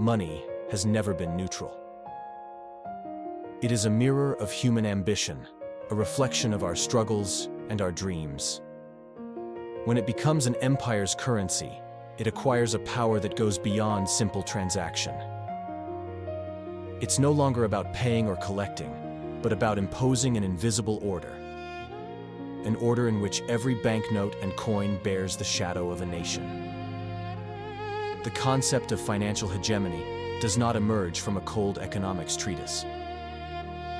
Money has never been neutral. It is a mirror of human ambition, a reflection of our struggles and our dreams. When it becomes an empire's currency, it acquires a power that goes beyond simple transaction. It's no longer about paying or collecting, but about imposing an invisible order. An order in which every banknote and coin bears the shadow of a nation. The concept of financial hegemony does not emerge from a cold economics treatise.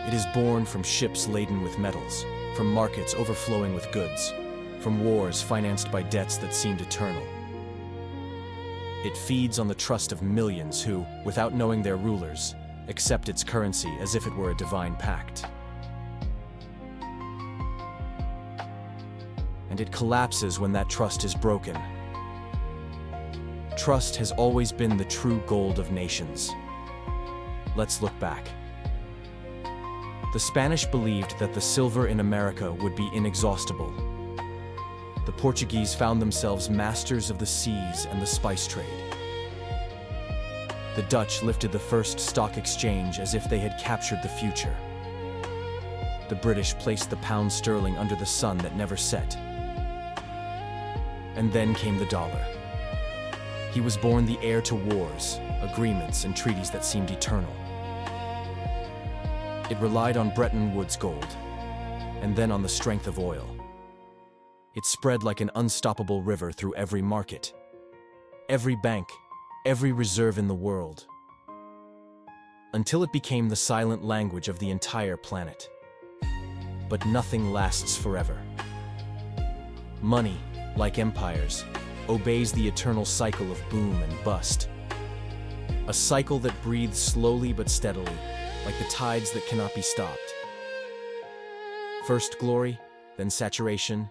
It is born from ships laden with metals, from markets overflowing with goods, from wars financed by debts that seemed eternal. It feeds on the trust of millions who, without knowing their rulers, accept its currency as if it were a divine pact. And it collapses when that trust is broken. Trust has always been the true gold of nations. Let's look back. The Spanish believed that the silver in America would be inexhaustible. The Portuguese found themselves masters of the seas and the spice trade. The Dutch lifted the first stock exchange as if they had captured the future. The British placed the pound sterling under the sun that never set. And then came the dollar. He was born the heir to wars, agreements, and treaties that seemed eternal. It relied on Bretton Woods gold, and then on the strength of oil. It spread like an unstoppable river through every market, every bank, every reserve in the world, until it became the silent language of the entire planet. But nothing lasts forever. Money, like empires, obeys the eternal cycle of boom and bust. A cycle that breathes slowly but steadily, like the tides that cannot be stopped. First glory, then saturation,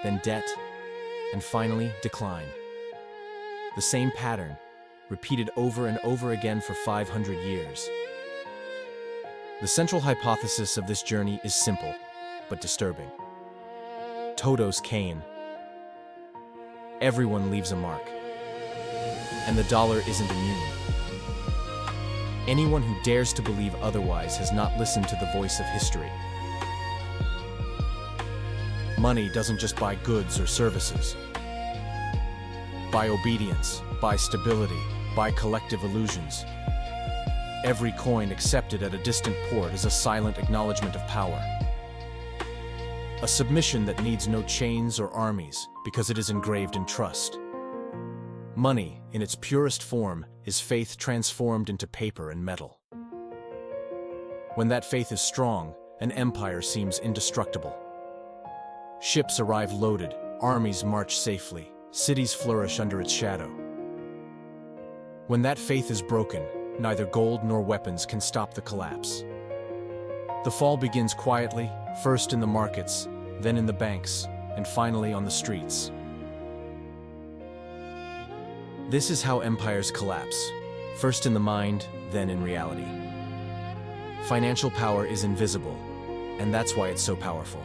then debt, and finally decline. The same pattern, repeated over and over again for 500 years. The central hypothesis of this journey is simple, but disturbing. Todos caem. Everyone leaves a mark. And the dollar isn't immune. Anyone who dares to believe otherwise has not listened to the voice of history. Money doesn't just buy goods or services. Buy obedience, buy stability, buy collective illusions. Every coin accepted at a distant port is a silent acknowledgement of power. A submission that needs no chains or armies because it is engraved in trust. Money, in its purest form, is faith transformed into paper and metal. When that faith is strong, an empire seems indestructible. Ships arrive loaded, armies march safely, cities flourish under its shadow. When that faith is broken, neither gold nor weapons can stop the collapse. The fall begins quietly, first in the markets, then in the banks, and finally on the streets. This is how empires collapse, first in the mind, then in reality. Financial power is invisible, and that's why it's so powerful.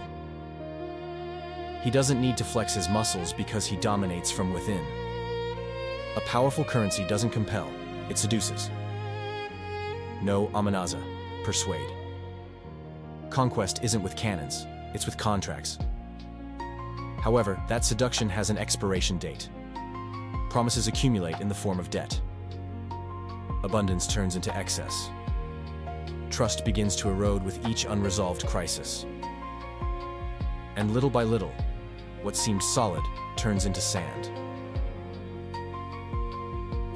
He doesn't need to flex his muscles because he dominates from within. A powerful currency doesn't compel, it seduces. No amenaza, persuade. Conquest isn't with cannons, it's with contracts. However, that seduction has an expiration date. Promises accumulate in the form of debt. Abundance turns into excess. Trust begins to erode with each unresolved crisis. And little by little, what seemed solid turns into sand.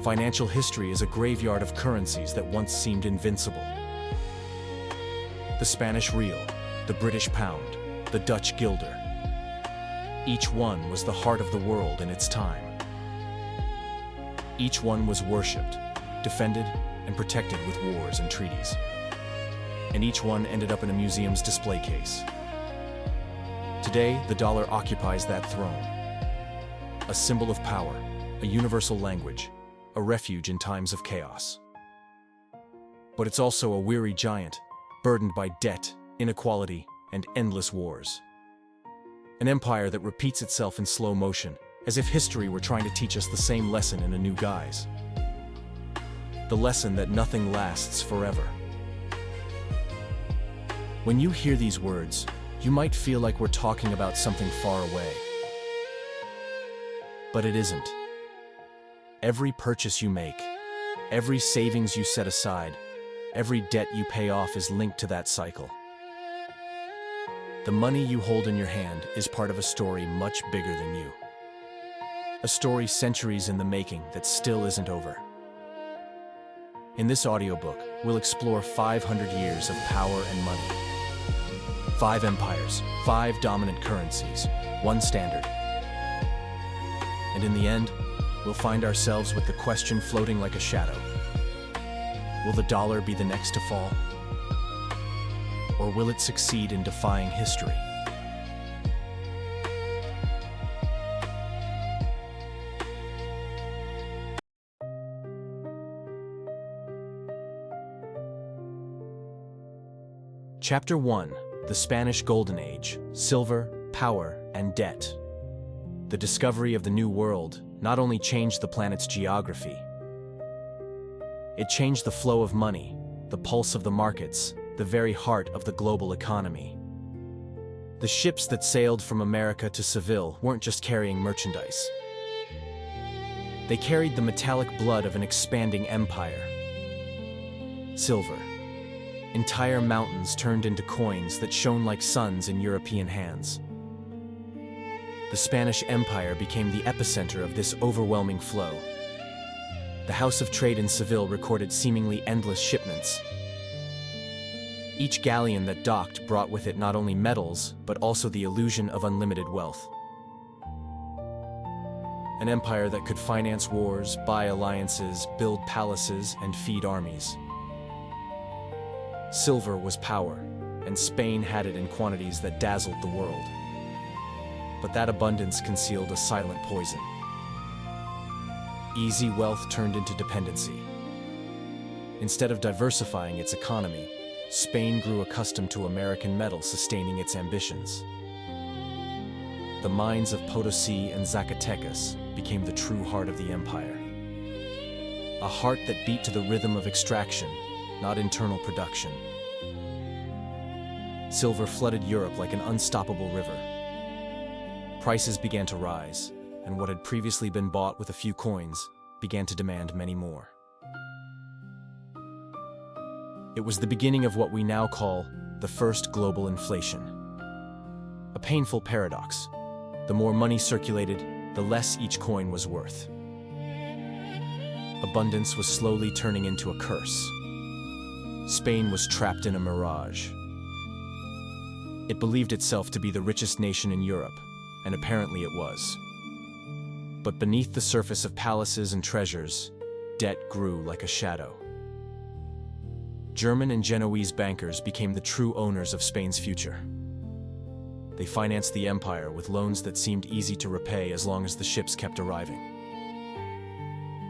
Financial history is a graveyard of currencies that once seemed invincible. The Spanish real, the British pound, the Dutch guilder. Each one was the heart of the world in its time. Each one was worshipped, defended, and protected with wars and treaties. And each one ended up in a museum's display case. Today, the dollar occupies that throne. A symbol of power, a universal language, a refuge in times of chaos. But it's also a weary giant, burdened by debt, inequality, and endless wars. An empire that repeats itself in slow motion, as if history were trying to teach us the same lesson in a new guise. the lesson that nothing lasts forever. When you hear these words, you might feel like we're talking about something far away. But it isn't. Every purchase you make, every savings you set aside, every debt you pay off is linked to that cycle. The money you hold in your hand is part of a story much bigger than you. A story centuries in the making that still isn't over. In this audiobook, we'll explore 500 years of power and money. 5 empires, 5 dominant currencies, 1 standard. And in the end, we'll find ourselves with the question floating like a shadow. Will the dollar be the next to fall? Or will it succeed in defying history? Chapter 1: The Spanish Golden Age, Silver, Power, and Debt. The discovery of the New World not only changed the planet's geography, it changed the flow of money, the pulse of the markets, the very heart of the global economy. The ships that sailed from America to Seville weren't just carrying merchandise. They carried the metallic blood of an expanding empire. Silver. Entire mountains turned into coins that shone like suns in European hands. The Spanish Empire became the epicenter of this overwhelming flow. The House of Trade in Seville recorded seemingly endless shipments. Each galleon that docked brought with it not only metals, but also the illusion of unlimited wealth. An empire that could finance wars, buy alliances, build palaces, and feed armies. Silver was power, and Spain had it in quantities that dazzled the world. But that abundance concealed a silent poison. Easy wealth turned into dependency. Instead of diversifying its economy, Spain grew accustomed to American metal sustaining its ambitions. The mines of Potosí and Zacatecas became the true heart of the empire. A heart that beat to the rhythm of extraction, not internal production. Silver flooded Europe like an unstoppable river. Prices began to rise, and what had previously been bought with a few coins began to demand many more. It was the beginning of what we now call the first global inflation. A painful paradox. The more money circulated, the less each coin was worth. Abundance was slowly turning into a curse. Spain was trapped in a mirage. It believed itself to be the richest nation in Europe, and apparently it was. But beneath the surface of palaces and treasures, debt grew like a shadow. German and Genoese bankers became the true owners of Spain's future. They financed the empire with loans that seemed easy to repay as long as the ships kept arriving.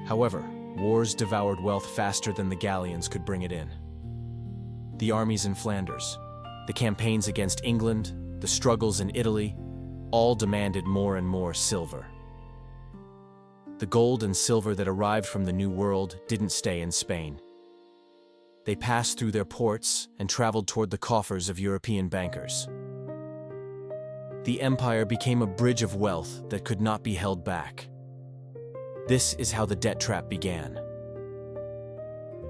However, wars devoured wealth faster than the galleons could bring it in. The armies in Flanders, the campaigns against England, the struggles in Italy, all demanded more and more silver. The gold and silver that arrived from the New World didn't stay in Spain. They passed through their ports and traveled toward the coffers of European bankers. The empire became a bridge of wealth that could not be held back. This is how the debt trap began.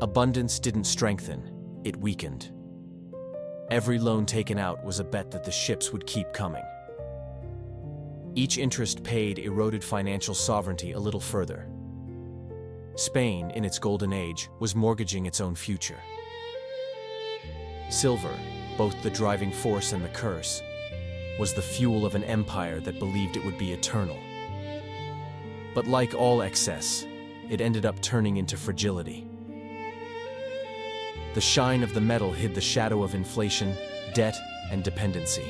Abundance didn't strengthen, it weakened. Every loan taken out was a bet that the ships would keep coming. Each interest paid eroded financial sovereignty a little further. Spain, in its golden age, was mortgaging its own future. Silver, both the driving force and the curse, was the fuel of an empire that believed it would be eternal. But like all excess, it ended up turning into fragility. The shine of the metal hid the shadow of inflation, debt, and dependency.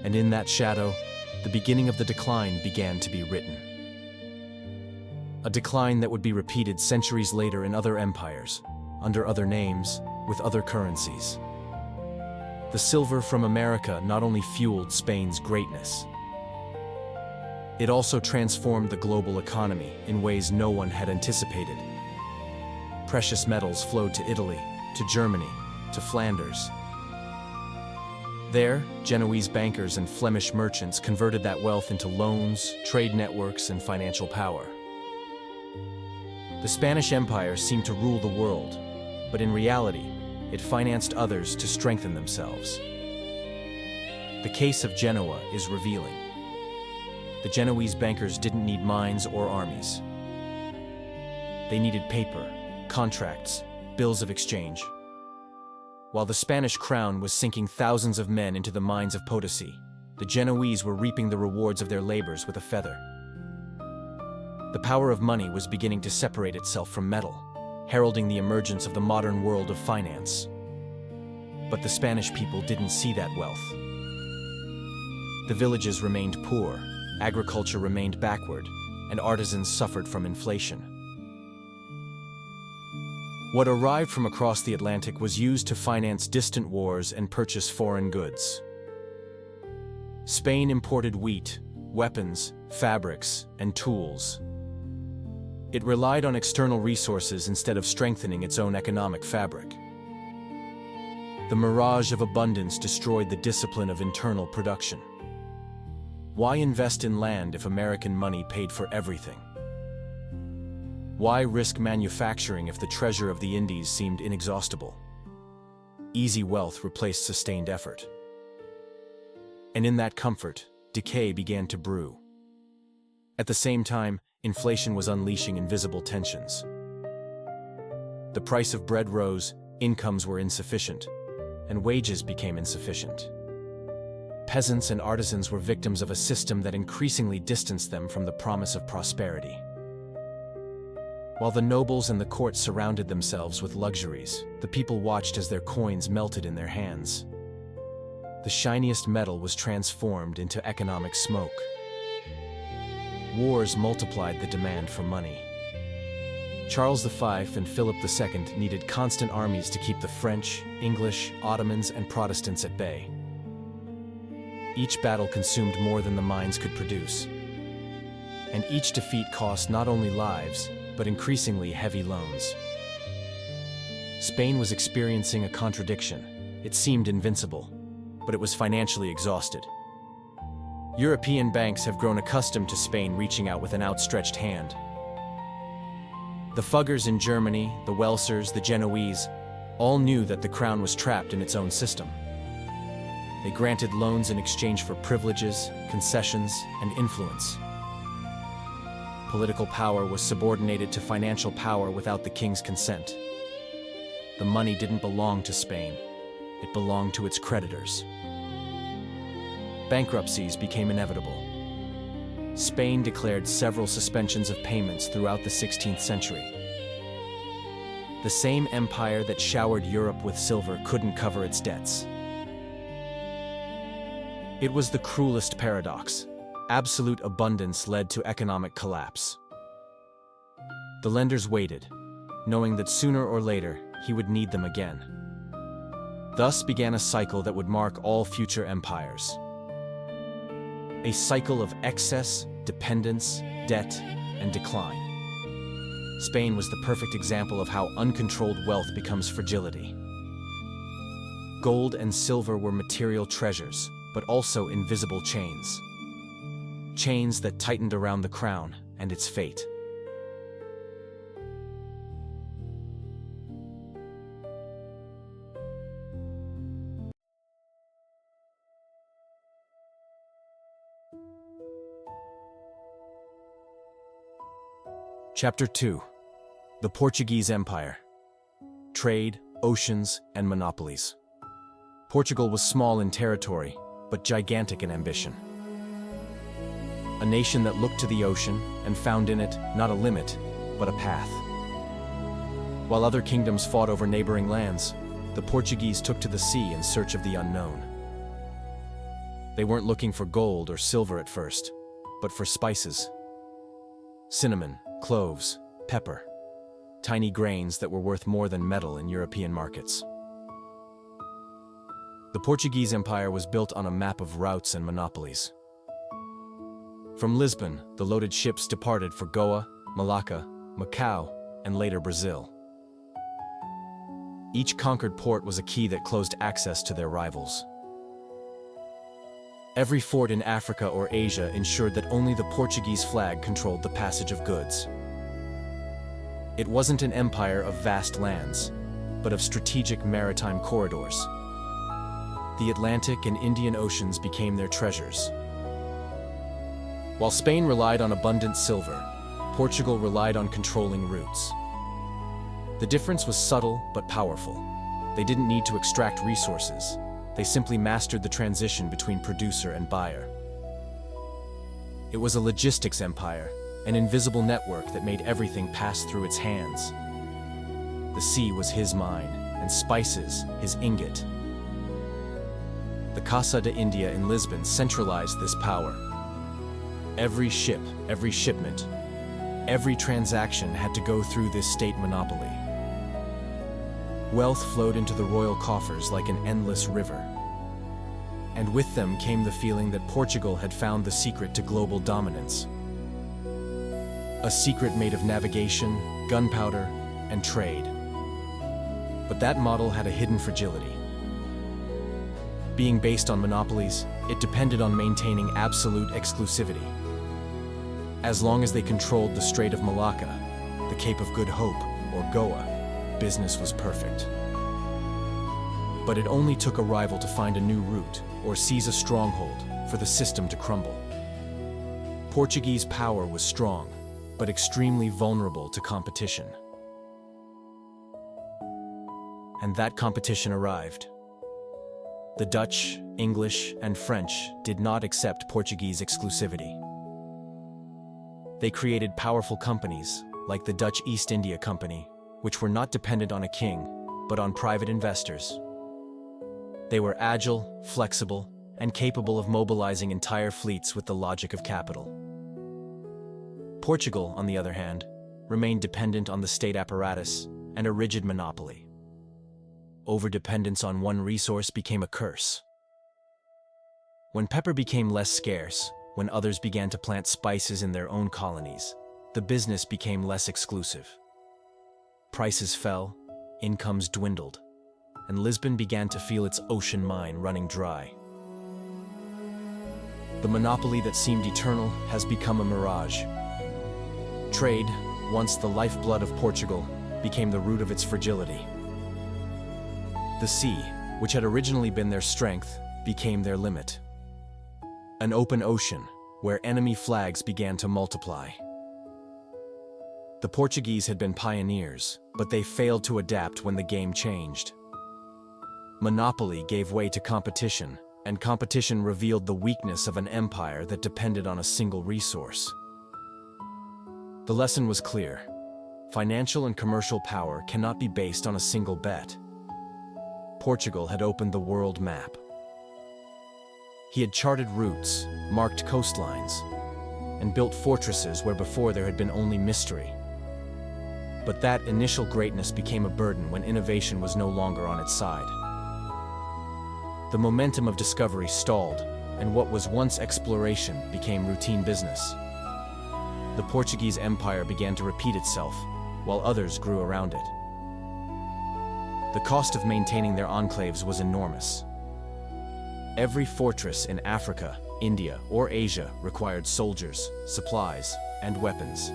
And in that shadow, the beginning of the decline began to be written. A decline that would be repeated centuries later in other empires, under other names, with other currencies. The silver from America not only fueled Spain's greatness, it also transformed the global economy in ways no one had anticipated. Precious metals flowed to Italy, to Germany, to Flanders. There, Genoese bankers and Flemish merchants converted that wealth into loans, trade networks, and financial power. The Spanish Empire seemed to rule the world, but in reality, it financed others to strengthen themselves. The case of Genoa is revealing. The Genoese bankers didn't need mines or armies. They needed paper, contracts, bills of exchange. While the Spanish crown was sinking thousands of men into the mines of Potosi, the Genoese were reaping the rewards of their labors with a feather. The power of money was beginning to separate itself from metal, heralding the emergence of the modern world of finance. But the Spanish people didn't see that wealth. The villages remained poor, agriculture remained backward, and artisans suffered from inflation. What arrived from across the Atlantic was used to finance distant wars and purchase foreign goods. Spain imported wheat, weapons, fabrics, and tools. It relied on external resources instead of strengthening its own economic fabric. The mirage of abundance destroyed the discipline of internal production. Why invest in land if American money paid for everything? Why risk manufacturing if the treasure of the Indies seemed inexhaustible? Easy wealth replaced sustained effort. And in that comfort, decay began to brew. At the same time, inflation was unleashing invisible tensions. The price of bread rose, incomes were insufficient, and wages became insufficient. Peasants and artisans were victims of a system that increasingly distanced them from the promise of prosperity. While the nobles and the court surrounded themselves with luxuries, the people watched as their coins melted in their hands. The shiniest metal was transformed into economic smoke. Wars multiplied the demand for money. Charles V and Philip II needed constant armies to keep the French, English, Ottomans, and Protestants at bay. Each battle consumed more than the mines could produce. And each defeat cost not only lives, but increasingly heavy loans. Spain was experiencing a contradiction. It seemed invincible, but it was financially exhausted. European banks have grown accustomed to Spain reaching out with an outstretched hand. The Fuggers in Germany, the Welsers, the Genoese, all knew that the crown was trapped in its own system. They granted loans in exchange for privileges, concessions, and influence. Political power was subordinated to financial power without the king's consent. The money didn't belong to Spain. It belonged to its creditors. Bankruptcies became inevitable. Spain declared several suspensions of payments throughout the 16th century. The same empire that showered Europe with silver couldn't cover its debts. It was the cruelest paradox. Absolute abundance led to economic collapse. The lenders waited, knowing that sooner or later he would need them again. Thus began a cycle that would mark all future empires. A cycle of excess, dependence, debt, and decline. Spain was the perfect example of how uncontrolled wealth becomes fragility. Gold and silver were material treasures, but also invisible chains. Chains that tightened around the crown and its fate. Chapter 2. The Portuguese Empire. Trade, oceans, and monopolies. Portugal was small in territory, but gigantic in ambition. A nation that looked to the ocean and found in it not a limit, but a path. While other kingdoms fought over neighboring lands, the Portuguese took to the sea in search of the unknown. They weren't looking for gold or silver at first, but for spices. Cinnamon, cloves, pepper. Tiny grains that were worth more than metal in European markets. The Portuguese Empire was built on a map of routes and monopolies. From Lisbon, the loaded ships departed for Goa, Malacca, Macau, and later Brazil. Each conquered port was a key that closed access to their rivals. Every fort in Africa or Asia ensured that only the Portuguese flag controlled the passage of goods. It wasn't an empire of vast lands, but of strategic maritime corridors. The Atlantic and Indian Oceans became their treasures. While Spain relied on abundant silver, Portugal relied on controlling routes. The difference was subtle but powerful. They didn't need to extract resources. They simply mastered the transition between producer and buyer. It was a logistics empire, an invisible network that made everything pass through its hands. The sea was his mine, and spices his ingot. The Casa de India in Lisbon centralized this power. Every ship, every shipment, every transaction had to go through this state monopoly. Wealth flowed into the royal coffers like an endless river. And with them came the feeling that Portugal had found the secret to global dominance. A secret made of navigation, gunpowder, and trade. But that model had a hidden fragility. Being based on monopolies, it depended on maintaining absolute exclusivity. As long as they controlled the Strait of Malacca, the Cape of Good Hope, or Goa, business was perfect. But it only took a rival to find a new route or seize a stronghold for the system to crumble. Portuguese power was strong, but extremely vulnerable to competition. And that competition arrived. The Dutch, English, and French did not accept Portuguese exclusivity. They created powerful companies, like the Dutch East India Company, which were not dependent on a king, but on private investors. They were agile, flexible, and capable of mobilizing entire fleets with the logic of capital. Portugal, on the other hand, remained dependent on the state apparatus and a rigid monopoly. Overdependence on one resource became a curse. When pepper became less scarce, when others began to plant spices in their own colonies, the business became less exclusive. Prices fell, incomes dwindled, and Lisbon began to feel its ocean mine running dry. The monopoly that seemed eternal has become a mirage. Trade, once the lifeblood of Portugal, became the root of its fragility. The sea, which had originally been their strength, became their limit. An open ocean, where enemy flags began to multiply. The Portuguese had been pioneers, but they failed to adapt when the game changed. Monopoly gave way to competition, and competition revealed the weakness of an empire that depended on a single resource. The lesson was clear. Financial and commercial power cannot be based on a single bet. Portugal had opened the world map. He had charted routes, marked coastlines, and built fortresses where before there had been only mystery. But that initial greatness became a burden when innovation was no longer on its side. The momentum of discovery stalled, and what was once exploration became routine business. The Portuguese Empire began to repeat itself, while others grew around it. The cost of maintaining their enclaves was enormous. Every fortress in Africa, India, or Asia required soldiers, supplies, and weapons.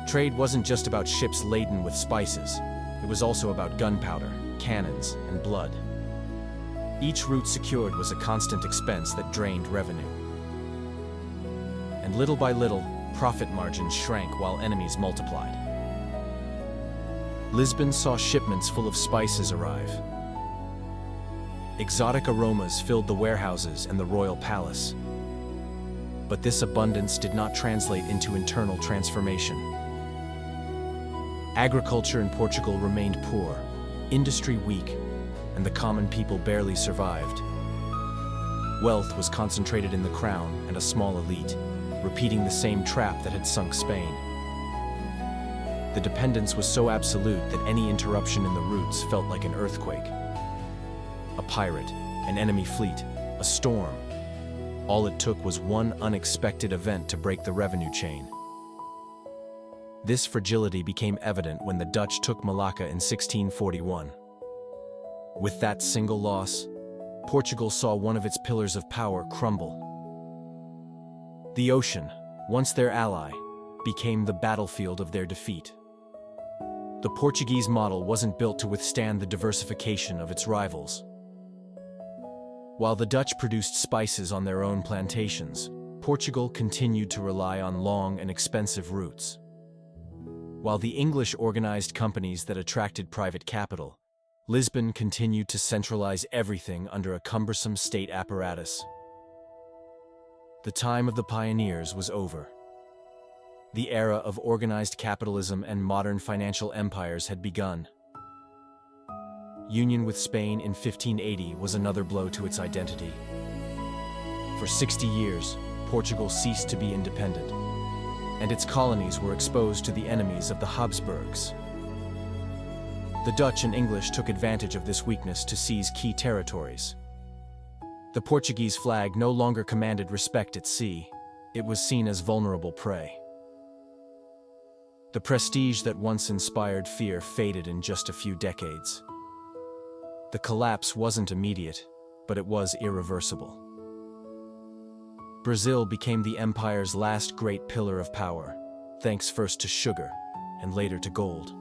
Trade wasn't just about ships laden with spices. It was also about gunpowder, cannons, and blood. Each route secured was a constant expense that drained revenue. And little by little, profit margins shrank while enemies multiplied. Lisbon saw shipments full of spices arrive. Exotic aromas filled the warehouses and the royal palace. But this abundance did not translate into internal transformation. Agriculture in Portugal remained poor, industry weak, and the common people barely survived. Wealth was concentrated in the crown and a small elite, repeating the same trap that had sunk Spain. The dependence was so absolute that any interruption in the routes felt like an earthquake. A pirate, an enemy fleet, a storm. All it took was one unexpected event to break the revenue chain. This fragility became evident when the Dutch took Malacca in 1641. With that single loss, Portugal saw one of its pillars of power crumble. The ocean, once their ally, became the battlefield of their defeat. The Portuguese model wasn't built to withstand the diversification of its rivals. While the Dutch produced spices on their own plantations, Portugal continued to rely on long and expensive routes. While the English organized companies that attracted private capital, Lisbon continued to centralize everything under a cumbersome state apparatus. The time of the pioneers was over. The era of organized capitalism and modern financial empires had begun. Union with Spain in 1580 was another blow to its identity. For 60 years, Portugal ceased to be independent, and its colonies were exposed to the enemies of the Habsburgs. The Dutch and English took advantage of this weakness to seize key territories. The Portuguese flag no longer commanded respect at sea. It was seen as vulnerable prey. The prestige that once inspired fear faded in just a few decades. The collapse wasn't immediate, but it was irreversible. Brazil became the empire's last great pillar of power, thanks first to sugar and later to gold.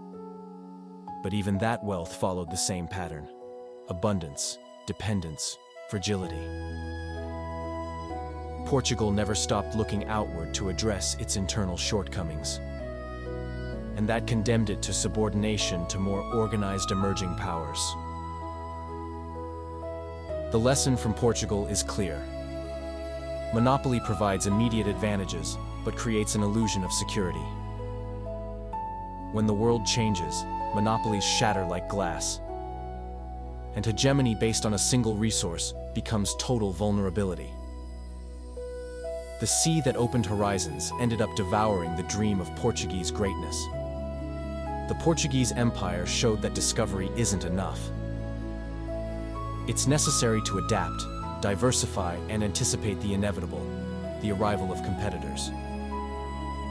But even that wealth followed the same pattern: abundance, dependence, fragility. Portugal never stopped looking outward to address its internal shortcomings, and that condemned it to subordination to more organized emerging powers. The lesson from Portugal is clear. Monopoly provides immediate advantages, but creates an illusion of security. When the world changes, monopolies shatter like glass, and hegemony based on a single resource becomes total vulnerability. The sea that opened horizons ended up devouring the dream of Portuguese greatness. The Portuguese Empire showed that discovery isn't enough. It's necessary to adapt, diversify, and anticipate the inevitable, the arrival of competitors.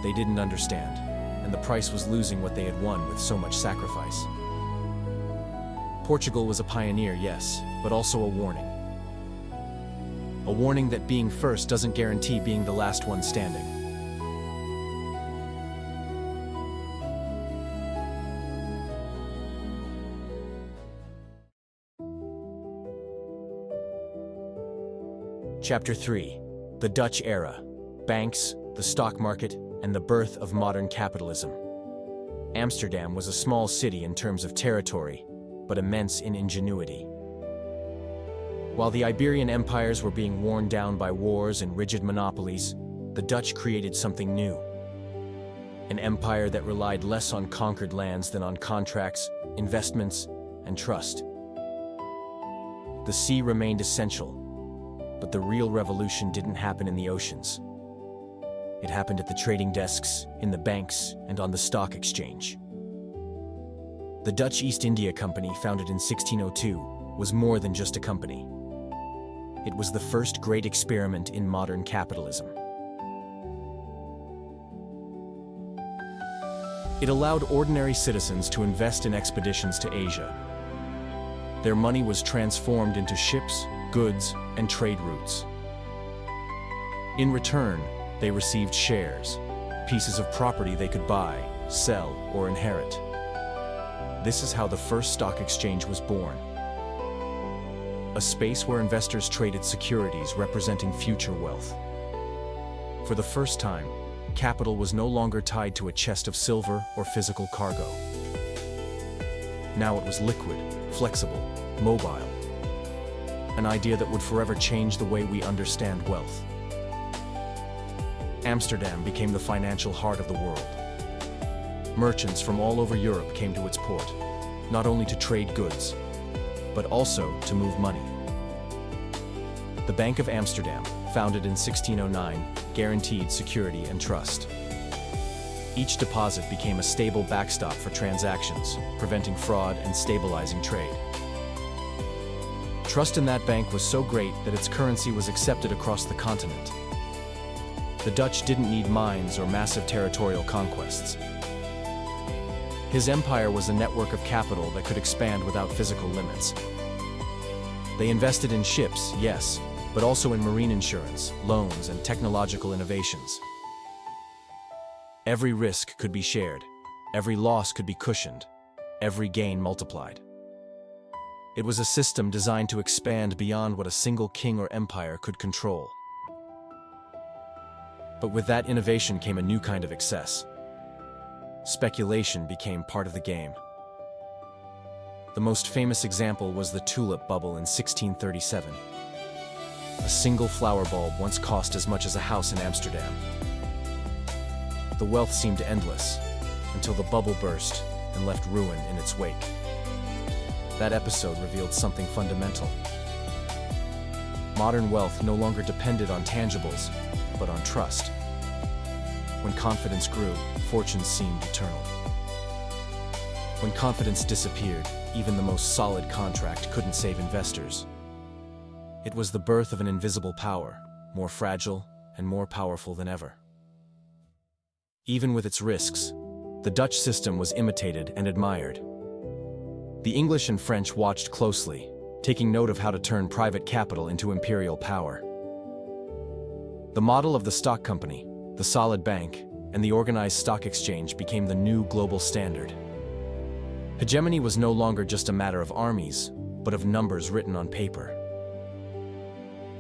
They didn't understand, and the price was losing what they had won with so much sacrifice. Portugal was a pioneer, yes, but also a warning. A warning that being first doesn't guarantee being the last one standing. Chapter 3: The Dutch Era, Banks, the Stock Market, and the Birth of Modern Capitalism. Amsterdam was a small city in terms of territory, but immense in ingenuity. While the Iberian empires were being worn down by wars and rigid monopolies, the Dutch created something new. An empire that relied less on conquered lands than on contracts, investments, and trust. The sea remained essential, but the real revolution didn't happen in the oceans. It happened at the trading desks, in the banks, and on the stock exchange. The Dutch East India Company, founded in 1602, was more than just a company. It was the first great experiment in modern capitalism. It allowed ordinary citizens to invest in expeditions to Asia. Their money was transformed into ships, goods, and trade routes. In return, they received shares, pieces of property they could buy, sell, or inherit. This is how the first stock exchange was born. A space where investors traded securities representing future wealth. For the first time, capital was no longer tied to a chest of silver or physical cargo. Now it was liquid, flexible, mobile. An idea that would forever change the way we understand wealth. Amsterdam became the financial heart of the world. Merchants from all over Europe came to its port, not only to trade goods, but also to move money. The Bank of Amsterdam, founded in 1609, guaranteed security and trust. Each deposit became a stable backstop for transactions, preventing fraud and stabilizing trade. Trust in that bank was so great that its currency was accepted across the continent. The Dutch didn't need mines or massive territorial conquests. His empire was a network of capital that could expand without physical limits. They invested in ships, yes, but also in marine insurance, loans, and technological innovations. Every risk could be shared, every loss could be cushioned, every gain multiplied. It was a system designed to expand beyond what a single king or empire could control. But with that innovation came a new kind of excess. Speculation became part of the game. The most famous example was the tulip bubble in 1637. A single flower bulb once cost as much as a house in Amsterdam. The wealth seemed endless, until the bubble burst and left ruin in its wake. That episode revealed something fundamental. Modern wealth no longer depended on tangibles, but on trust. When confidence grew, fortunes seemed eternal. When confidence disappeared, even the most solid contract couldn't save investors. It was the birth of an invisible power, more fragile and more powerful than ever. Even with its risks, the Dutch system was imitated and admired. The English and French watched closely, taking note of how to turn private capital into imperial power. The model of the stock company, the solid bank, and the organized stock exchange became the new global standard. Hegemony was no longer just a matter of armies, but of numbers written on paper.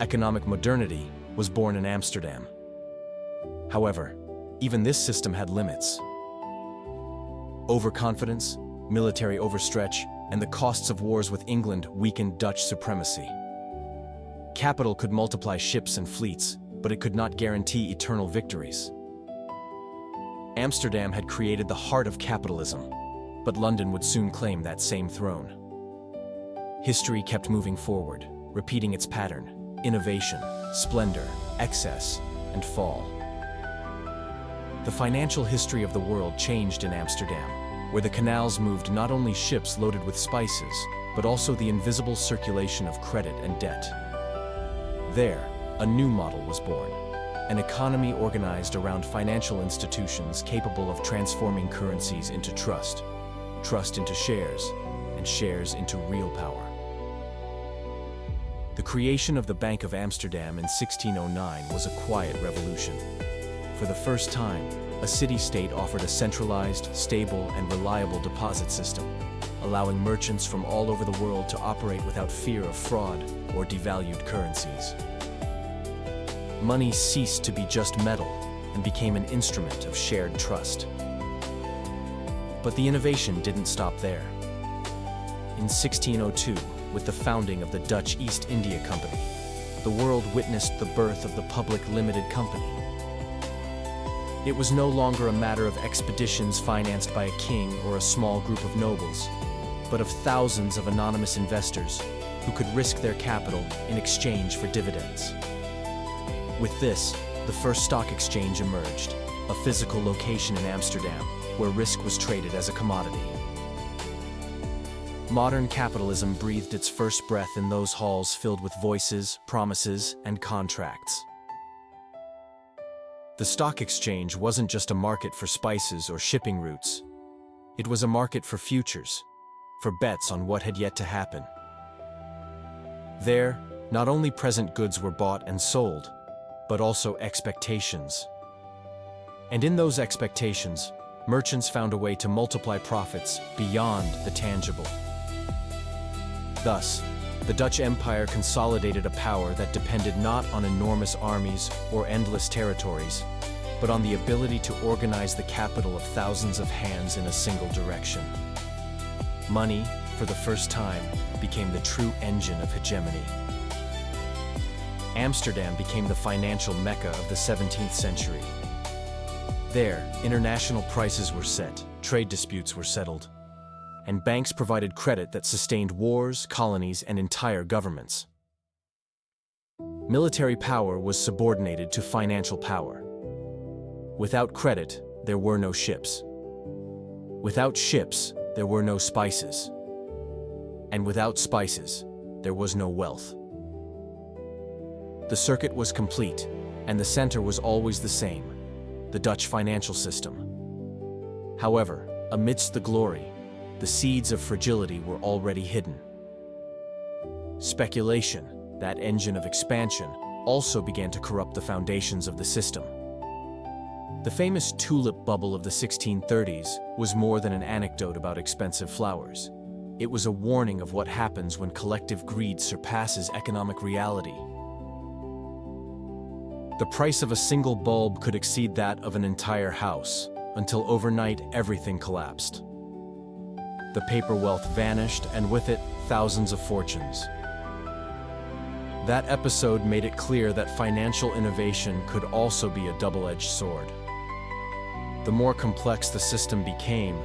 Economic modernity was born in Amsterdam. However, even this system had limits. Overconfidence, military overstretch, and the costs of wars with England weakened Dutch supremacy. Capital could multiply ships and fleets, but it could not guarantee eternal victories. Amsterdam had created the heart of capitalism, but London would soon claim that same throne. History kept moving forward, repeating its pattern: innovation, splendor, excess, and fall. The financial history of the world changed in Amsterdam, where the canals moved not only ships loaded with spices, but also the invisible circulation of credit and debt. There, a new model was born, an economy organized around financial institutions capable of transforming currencies into trust, trust into shares, and shares into real power. The creation of the Bank of Amsterdam in 1609 was a quiet revolution. For the first time, a city-state offered a centralized, stable, and reliable deposit system, allowing merchants from all over the world to operate without fear of fraud or devalued currencies. Money ceased to be just metal and became an instrument of shared trust. But the innovation didn't stop there. In 1602, with the founding of the Dutch East India Company, the world witnessed the birth of the Public Limited Company. It was no longer a matter of expeditions financed by a king or a small group of nobles, but of thousands of anonymous investors who could risk their capital in exchange for dividends. With this, the first stock exchange emerged, a physical location in Amsterdam, where risk was traded as a commodity. Modern capitalism breathed its first breath in those halls filled with voices, promises, and contracts. The stock exchange wasn't just a market for spices or shipping routes. It was a market for futures, for bets on what had yet to happen. There, not only present goods were bought and sold, but also expectations. And in those expectations, merchants found a way to multiply profits beyond the tangible. Thus, the Dutch Empire consolidated a power that depended not on enormous armies or endless territories, but on the ability to organize the capital of thousands of hands in a single direction. Money, for the first time, became the true engine of hegemony. Amsterdam became the financial mecca of the 17th century. There, international prices were set, trade disputes were settled, and banks provided credit that sustained wars, colonies, and entire governments. Military power was subordinated to financial power. Without credit, there were no ships. Without ships, there were no spices. And without spices, there was no wealth. The circuit was complete, and the center was always the same: the Dutch financial system. However, Amidst the glory, the seeds of fragility were already hidden. Speculation, that engine of expansion, also began to corrupt the foundations of the system. The famous tulip bubble of the 1630s was more than an anecdote about expensive flowers. It was a warning of what happens when collective greed surpasses economic reality. The price of a single bulb could exceed that of an entire house, until overnight everything collapsed. The paper wealth vanished, and with it, thousands of fortunes. That episode made it clear that financial innovation could also be a double-edged sword. The more complex the system became,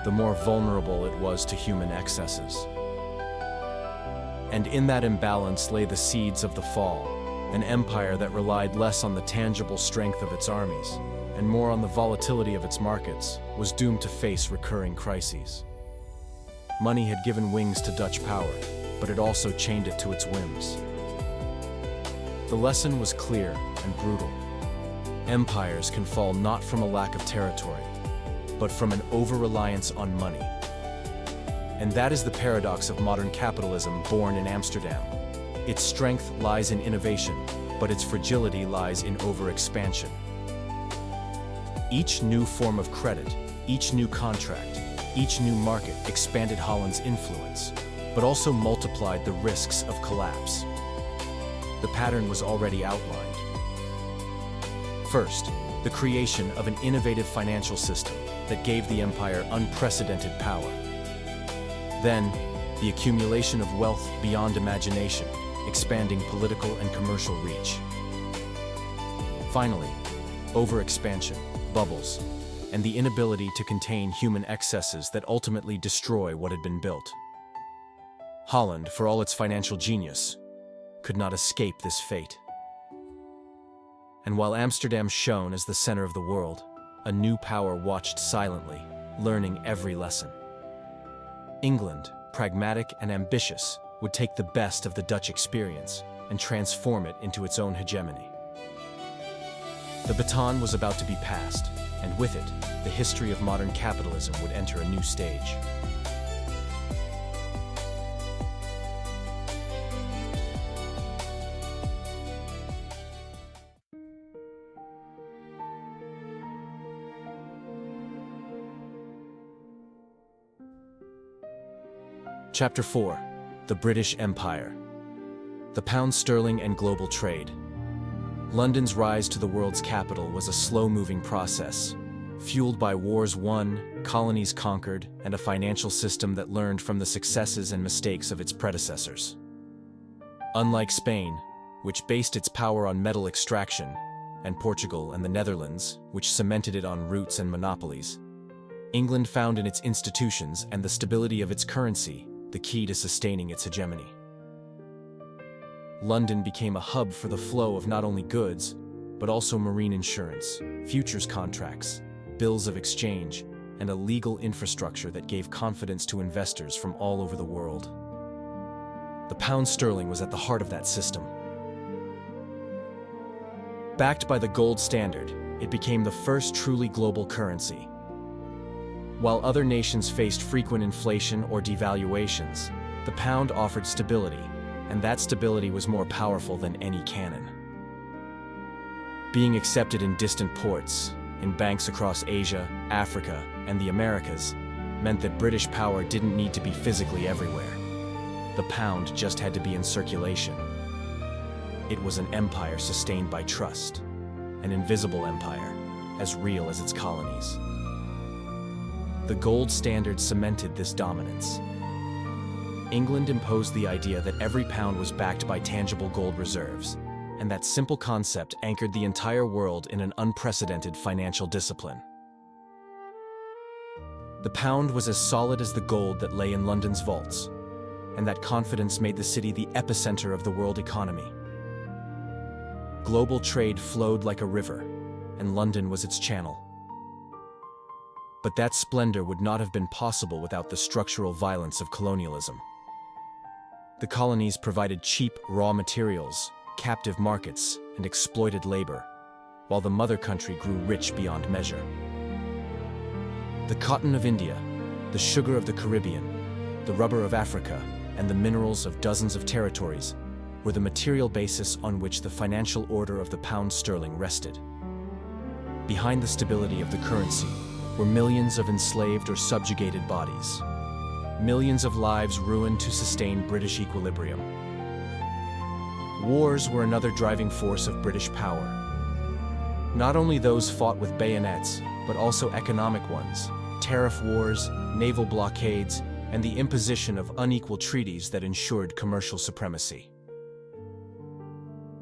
the more vulnerable it was to human excesses. And in that imbalance lay the seeds of the fall, an empire that relied less on the tangible strength of its armies and more on the volatility of its markets, was doomed to face recurring crises. Money had given wings to Dutch power, but it also chained it to its whims. The lesson was clear and brutal. Empires can fall not from a lack of territory, but from an over-reliance on money. And that is the paradox of modern capitalism born in Amsterdam. Its strength lies in innovation, but its fragility lies in overexpansion. Each new form of credit, each new contract, each new market expanded Holland's influence, but also multiplied the risks of collapse. The pattern was already outlined. First, the creation of an innovative financial system that gave the empire unprecedented power. Then, the accumulation of wealth beyond imagination, expanding political and commercial reach. Finally, overexpansion, bubbles, and the inability to contain human excesses that ultimately destroy what had been built. Holland, for all its financial genius, could not escape this fate. And while Amsterdam shone as the center of the world, a new power watched silently, learning every lesson. England, pragmatic and ambitious, would take the best of the Dutch experience and transform it into its own hegemony. The baton was about to be passed, and with it, the history of modern capitalism would enter a new stage. Chapter 4: The British Empire. The pound sterling and global trade. London's rise to the world's capital was a slow-moving process, fueled by wars won, colonies conquered, and a financial system that learned from the successes and mistakes of its predecessors. Unlike Spain, which based its power on metal extraction, and Portugal and the Netherlands, which cemented it on roots and monopolies, England found in its institutions and the stability of its currency the key to sustaining its hegemony. London became a hub for the flow of not only goods, but also marine insurance, futures contracts, bills of exchange, and a legal infrastructure that gave confidence to investors from all over the world. The pound sterling was at the heart of that system. Backed by the gold standard, it became the first truly global currency. While other nations faced frequent inflation or devaluations, the pound offered stability, and that stability was more powerful than any cannon. Being accepted in distant ports, in banks across Asia, Africa, and the Americas, meant that British power didn't need to be physically everywhere. The pound just had to be in circulation. It was an empire sustained by trust, an invisible empire, as real as its colonies. The gold standard cemented this dominance. England imposed the idea that every pound was backed by tangible gold reserves, and that simple concept anchored the entire world in an unprecedented financial discipline. The pound was as solid as the gold that lay in London's vaults, and that confidence made the city the epicenter of the world economy. Global trade flowed like a river, and London was its channel. But that splendor would not have been possible without the structural violence of colonialism. The colonies provided cheap raw materials, captive markets, and exploited labor, while the mother country grew rich beyond measure. The cotton of India, the sugar of the Caribbean, the rubber of Africa, and the minerals of dozens of territories were the material basis on which the financial order of the pound sterling rested. Behind the stability of the currency were millions of enslaved or subjugated bodies, millions of lives ruined to sustain British equilibrium. Wars were another driving force of British power. Not only those fought with bayonets, but also economic ones, tariff wars, naval blockades, and the imposition of unequal treaties that ensured commercial supremacy.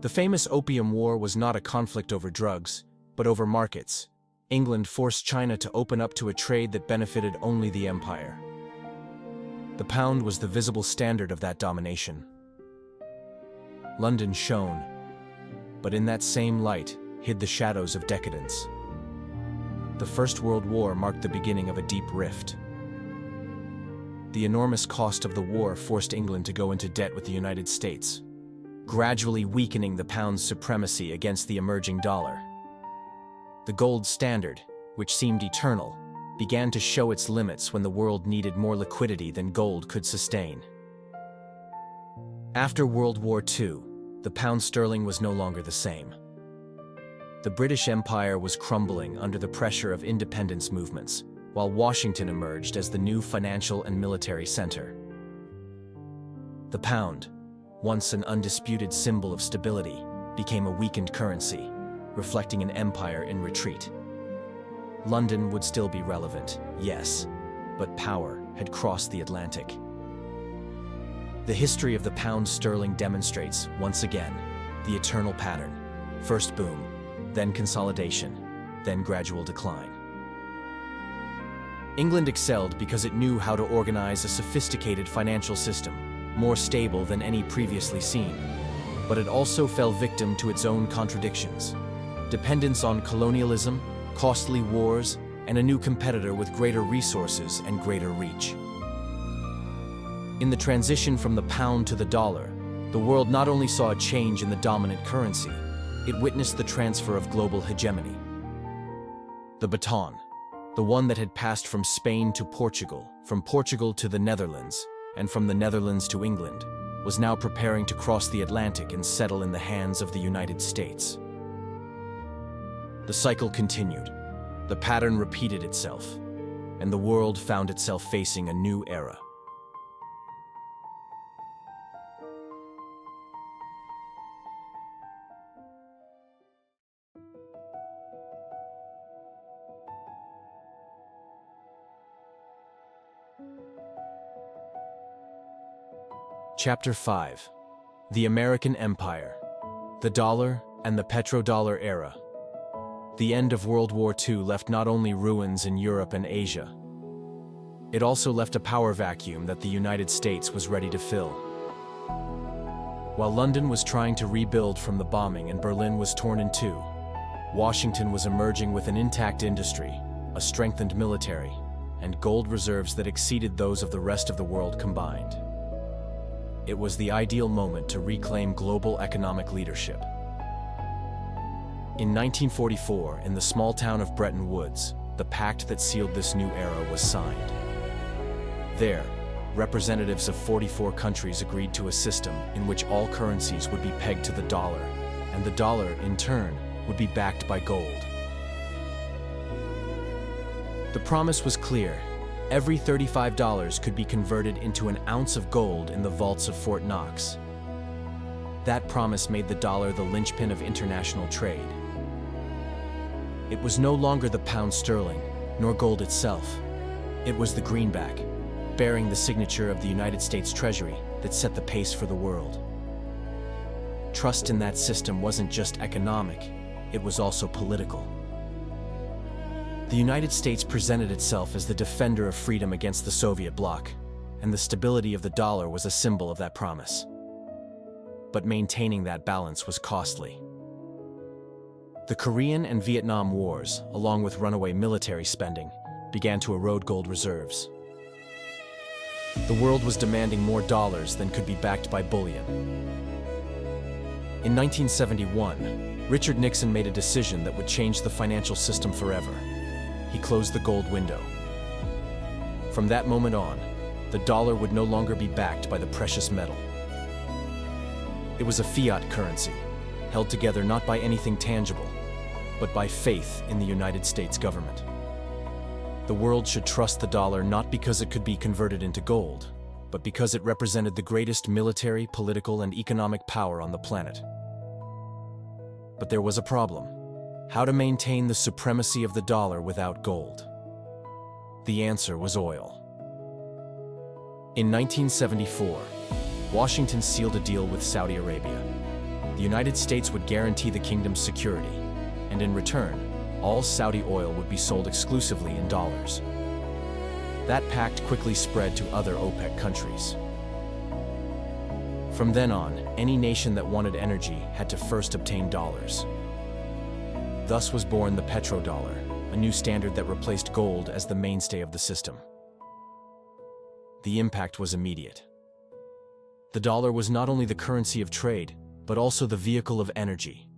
The famous Opium War was not a conflict over drugs, but over markets. England forced China to open up to a trade that benefited only the empire. The pound was the visible standard of that domination. London shone, but in that same light hid the shadows of decadence. The First World War marked the beginning of a deep rift. The enormous cost of the war forced England to go into debt with the United States, gradually weakening the pound's supremacy against the emerging dollar. The gold standard, which seemed eternal, began to show its limits when the world needed more liquidity than gold could sustain. After World War II, the pound sterling was no longer the same. The British Empire was crumbling under the pressure of independence movements, while Washington emerged as the new financial and military center. The pound, once an undisputed symbol of stability, became a weakened currency, reflecting an empire in retreat. London would still be relevant, yes, but power had crossed the Atlantic. The history of the pound sterling demonstrates, once again, the eternal pattern: first boom, then consolidation, then gradual decline. England excelled because it knew how to organize a sophisticated financial system, more stable than any previously seen. But it also fell victim to its own contradictions: dependence on colonialism, costly wars, and a new competitor with greater resources and greater reach. In the transition from the pound to the dollar, the world not only saw a change in the dominant currency, it witnessed the transfer of global hegemony. The baton, the one that had passed from Spain to Portugal, from Portugal to the Netherlands, and from the Netherlands to England, was now preparing to cross the Atlantic and settle in the hands of the United States. The cycle continued, the pattern repeated itself, and the world found itself facing a new era. Chapter 5: The American Empire, the Dollar and the Petrodollar Era. The end of World War II left not only ruins in Europe and Asia, it also left a power vacuum that the United States was ready to fill. While London was trying to rebuild from the bombing and Berlin was torn in two, Washington was emerging with an intact industry, a strengthened military, and gold reserves that exceeded those of the rest of the world combined. It was the ideal moment to reclaim global economic leadership. In 1944, in the small town of Bretton Woods, the pact that sealed this new era was signed. There, representatives of 44 countries agreed to a system in which all currencies would be pegged to the dollar, and the dollar, in turn, would be backed by gold. The promise was clear: every $35 could be converted into an ounce of gold in the vaults of Fort Knox. That promise made the dollar the linchpin of international trade. It was no longer the pound sterling, nor gold itself. It was the greenback, bearing the signature of the United States Treasury, that set the pace for the world. Trust in that system wasn't just economic, it was also political. The United States presented itself as the defender of freedom against the Soviet bloc, and the stability of the dollar was a symbol of that promise. But maintaining that balance was costly. The Korean and Vietnam Wars, along with runaway military spending, began to erode gold reserves. The world was demanding more dollars than could be backed by bullion. In 1971, Richard Nixon made a decision that would change the financial system forever. He closed the gold window, From that moment on, the dollar would no longer be backed by the precious metal. It was a fiat currency, held together not by anything tangible, but by faith in the United States government. The world should trust the dollar not because it could be converted into gold, but because it represented the greatest military, political, and economic power on the planet. But there was a problem: how to maintain the supremacy of the dollar without gold. The answer was oil. In 1974, Washington sealed a deal with Saudi Arabia. The United States would guarantee the kingdom's security, and in return, all Saudi oil would be sold exclusively in dollars. That pact quickly spread to other OPEC countries. From then on, any nation that wanted energy had to first obtain dollars. Thus was born the petrodollar, a new standard that replaced gold as the mainstay of the system. The impact was immediate. The dollar was not only the currency of trade, but also the vehicle of energy,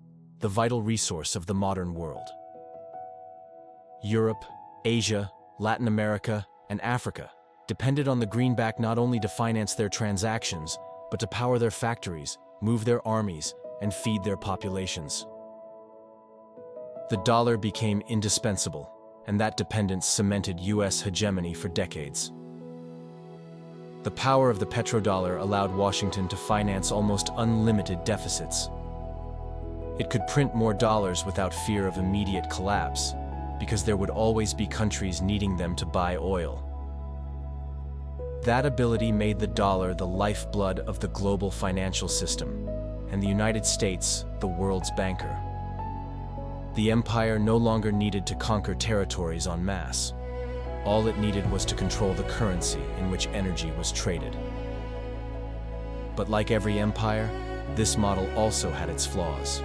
the vital resource of the modern world. Europe, Asia, Latin America, and Africa depended on the greenback not only to finance their transactions, but to power their factories, move their armies, and feed their populations. The dollar became indispensable, and that dependence cemented U.S. hegemony for decades. The power of the petrodollar allowed Washington to finance almost unlimited deficits. It could print more dollars without fear of immediate collapse, because there would always be countries needing them to buy oil. That ability made the dollar the lifeblood of the global financial system, and the United States the world's banker. The empire no longer needed to conquer territories en masse. All it needed was to control the currency in which energy was traded. But like every empire, this model also had its flaws.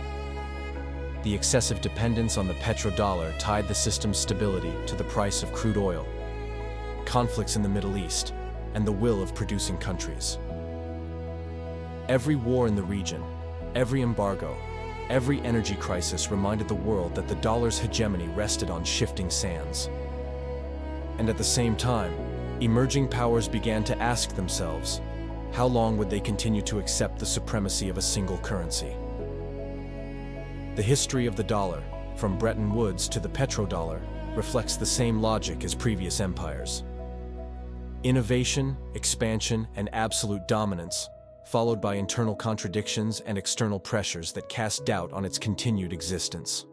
The excessive dependence on the petrodollar tied the system's stability to the price of crude oil, conflicts in the Middle East, and the will of producing countries. Every war in the region, every embargo, every energy crisis reminded the world that the dollar's hegemony rested on shifting sands. And at the same time, emerging powers began to ask themselves, how long would they continue to accept the supremacy of a single currency? The history of the dollar, from Bretton Woods to the petrodollar, reflects the same logic as previous empires. Innovation, expansion, and absolute dominance, followed by internal contradictions and external pressures that cast doubt on its continued existence.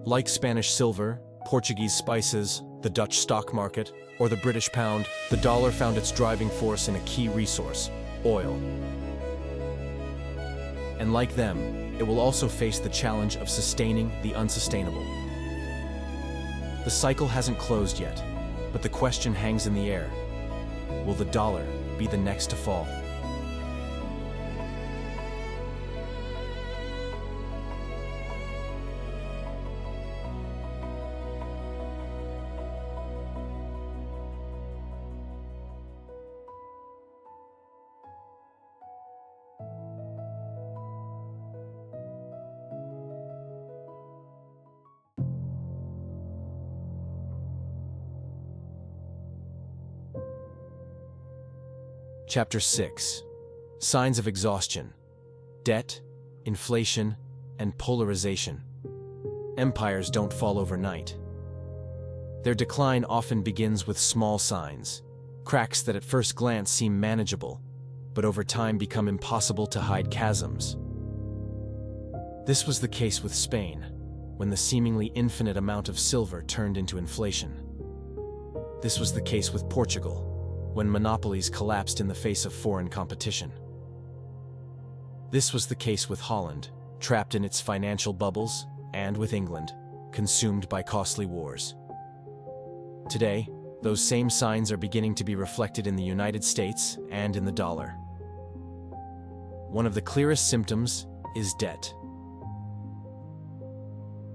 Like Spanish silver, Portuguese spices, the Dutch stock market, or the British pound, the dollar found its driving force in a key resource: oil. And like them, it will also face the challenge of sustaining the unsustainable. The cycle hasn't closed yet, but the question hangs in the air: will the dollar be the next to fall? Chapter 6. Signs of exhaustion: debt, inflation, and polarization. Empires don't fall overnight. Their decline often begins with small signs, cracks that at first glance seem manageable, but over time become impossible to hide chasms. This was the case with Spain, when the seemingly infinite amount of silver turned into inflation. This was the case with Portugal, when monopolies collapsed in the face of foreign competition. This was the case with Holland, trapped in its financial bubbles, and with England, consumed by costly wars. Today, those same signs are beginning to be reflected in the United States and in the dollar. One of the clearest symptoms is debt.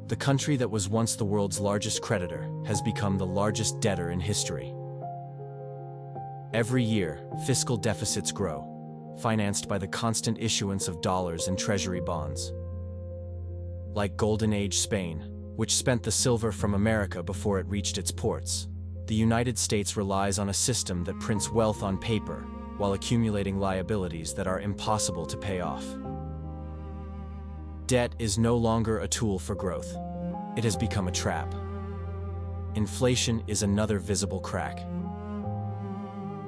The country that was once the world's largest creditor has become the largest debtor in history. Every year, fiscal deficits grow, financed by the constant issuance of dollars and treasury bonds. Like Golden Age Spain, which spent the silver from America before it reached its ports, the United States relies on a system that prints wealth on paper while accumulating liabilities that are impossible to pay off. Debt is no longer a tool for growth. It has become a trap. Inflation is another visible crack.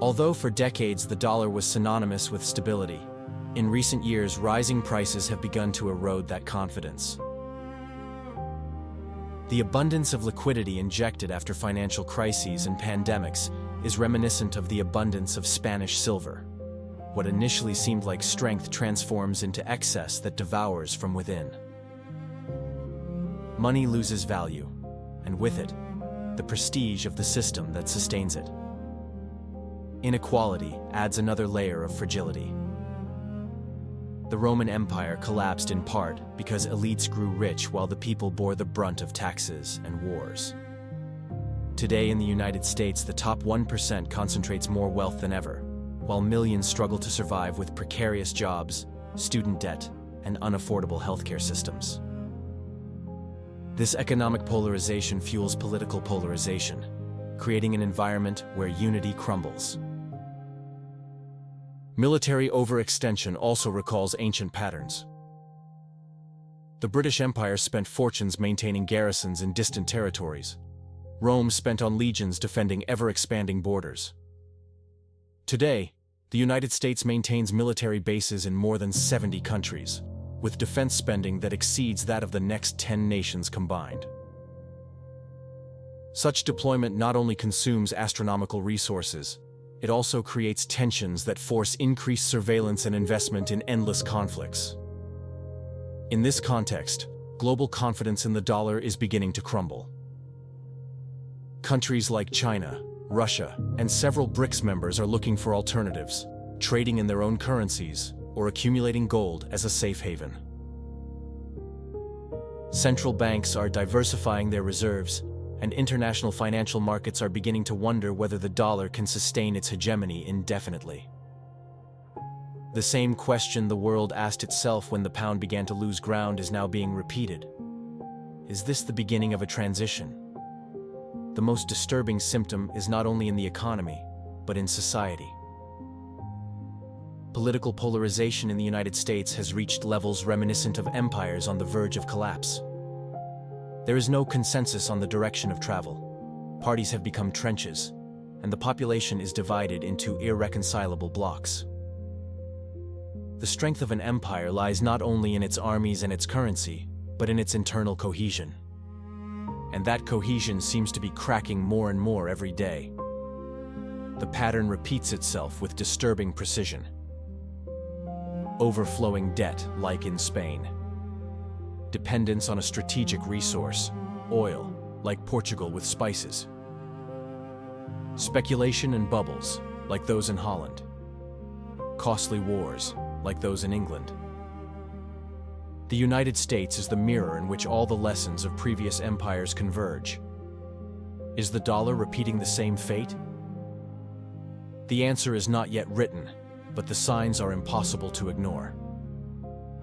Although for decades the dollar was synonymous with stability, in recent years rising prices have begun to erode that confidence. The abundance of liquidity injected after financial crises and pandemics is reminiscent of the abundance of Spanish silver. What initially seemed like strength transforms into excess that devours from within. Money loses value, and with it, the prestige of the system that sustains it. Inequality adds another layer of fragility. The Roman Empire collapsed in part because elites grew rich while the people bore the brunt of taxes and wars. Today in the United States, the top 1% concentrates more wealth than ever, while millions struggle to survive with precarious jobs, student debt, and unaffordable healthcare systems. This economic polarization fuels political polarization, creating an environment where unity crumbles. Military overextension also recalls ancient patterns. The British Empire spent fortunes maintaining garrisons in distant territories. Rome spent on legions defending ever-expanding borders. Today, the United States maintains military bases in more than 70 countries, with defense spending that exceeds that of the next 10 nations combined. Such deployment not only consumes astronomical resources, it also creates tensions that force increased surveillance and investment in endless conflicts. In this context, global confidence in the dollar is beginning to crumble. Countries like China, Russia, and several BRICS members are looking for alternatives, trading in their own currencies or accumulating gold as a safe haven. Central banks are diversifying their reserves, and international financial markets are beginning to wonder whether the dollar can sustain its hegemony indefinitely. The same question the world asked itself when the pound began to lose ground is now being repeated. Is this the beginning of a transition? The most disturbing symptom is not only in the economy, but in society. Political polarization in the United States has reached levels reminiscent of empires on the verge of collapse. There is no consensus on the direction of travel. Parties have become trenches, and the population is divided into irreconcilable blocs. The strength of an empire lies not only in its armies and its currency, but in its internal cohesion. And that cohesion seems to be cracking more and more every day. The pattern repeats itself with disturbing precision. Overflowing debt, like in Spain. Dependence on a strategic resource, oil, like Portugal with spices. Speculation and bubbles, like those in Holland. Costly wars, like those in England. The United States is the mirror in which all the lessons of previous empires converge. Is the dollar repeating the same fate? The answer is not yet written, but the signs are impossible to ignore.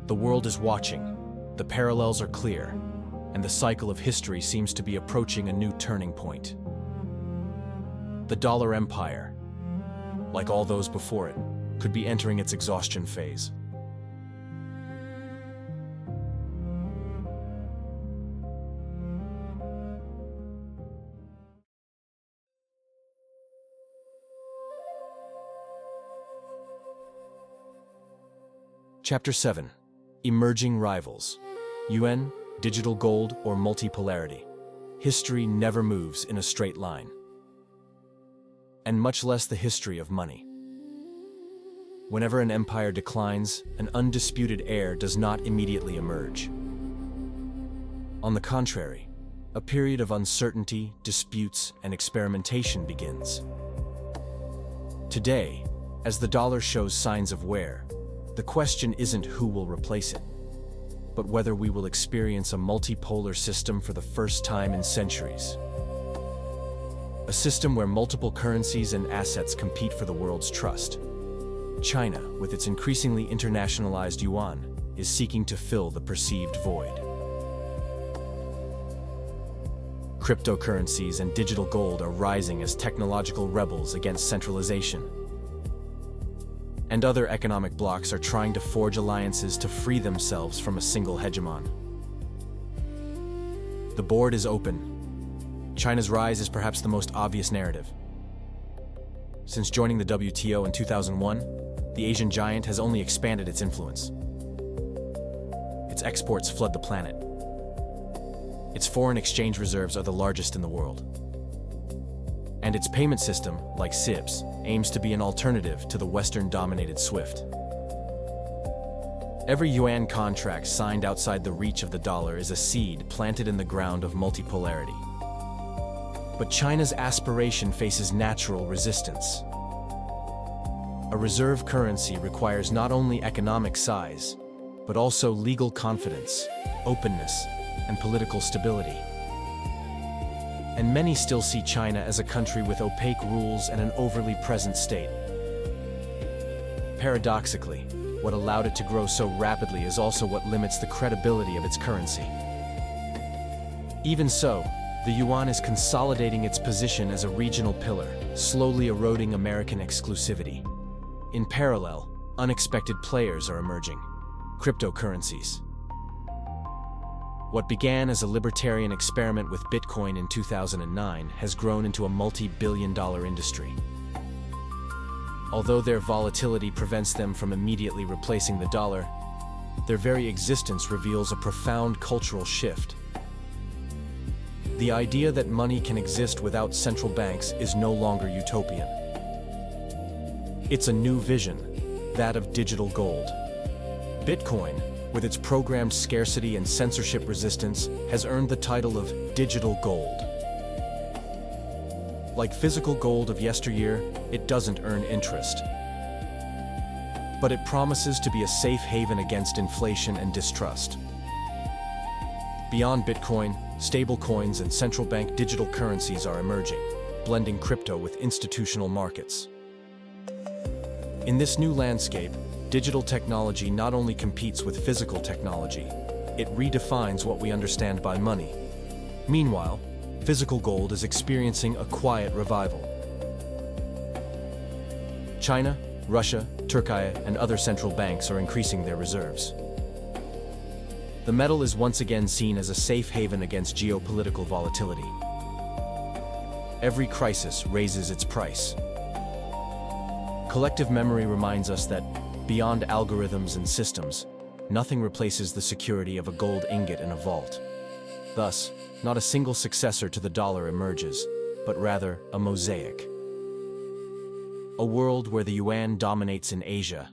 The world is watching, the parallels are clear, and the cycle of history seems to be approaching a new turning point. The dollar empire, like all those before it, could be entering its exhaustion phase. Chapter 7. Emerging Rivals. UN, Digital Gold, or Multipolarity. History never moves in a straight line. And much less the history of money. Whenever an empire declines, an undisputed heir does not immediately emerge. On the contrary, a period of uncertainty, disputes, and experimentation begins. Today, as the dollar shows signs of wear, the question isn't who will replace it, but whether we will experience a multipolar system for the first time in centuries. A system where multiple currencies and assets compete for the world's trust. China, with its increasingly internationalized yuan, is seeking to fill the perceived void. Cryptocurrencies and digital gold are rising as technological rebels against centralization. And other economic blocs are trying to forge alliances to free themselves from a single hegemon. The board is open. China's rise is perhaps the most obvious narrative. Since joining the WTO in 2001, the Asian giant has only expanded its influence. Its exports flood the planet. Its foreign exchange reserves are the largest in the world. And its payment system, like SIPS, aims to be an alternative to the Western-dominated SWIFT. Every yuan contract signed outside the reach of the dollar is a seed planted in the ground of multipolarity. But China's aspiration faces natural resistance. A reserve currency requires not only economic size, but also legal confidence, openness, and political stability. And many still see China as a country with opaque rules and an overly present state. Paradoxically, what allowed it to grow so rapidly is also what limits the credibility of its currency. Even so, the yuan is consolidating its position as a regional pillar, slowly eroding American exclusivity. In parallel, unexpected players are emerging: cryptocurrencies. What began as a libertarian experiment with Bitcoin in 2009 has grown into a multi-billion-dollar industry. Although their volatility prevents them from immediately replacing the dollar, their very existence reveals a profound cultural shift. The idea that money can exist without central banks is no longer utopian. It's a new vision, that of digital gold. Bitcoin, with its programmed scarcity and censorship resistance, has earned the title of digital gold. Like physical gold of yesteryear, it doesn't earn interest. But it promises to be a safe haven against inflation and distrust. Beyond Bitcoin, stablecoins and central bank digital currencies are emerging, blending crypto with institutional markets. In this new landscape, digital technology not only competes with physical technology, it redefines what we understand by money. Meanwhile, physical gold is experiencing a quiet revival. China, Russia, Turkey, and other central banks are increasing their reserves. The metal is once again seen as a safe haven against geopolitical volatility. Every crisis raises its price. Collective memory reminds us that, beyond algorithms and systems, nothing replaces the security of a gold ingot in a vault. Thus, not a single successor to the dollar emerges, but rather a mosaic. A world where the yuan dominates in Asia,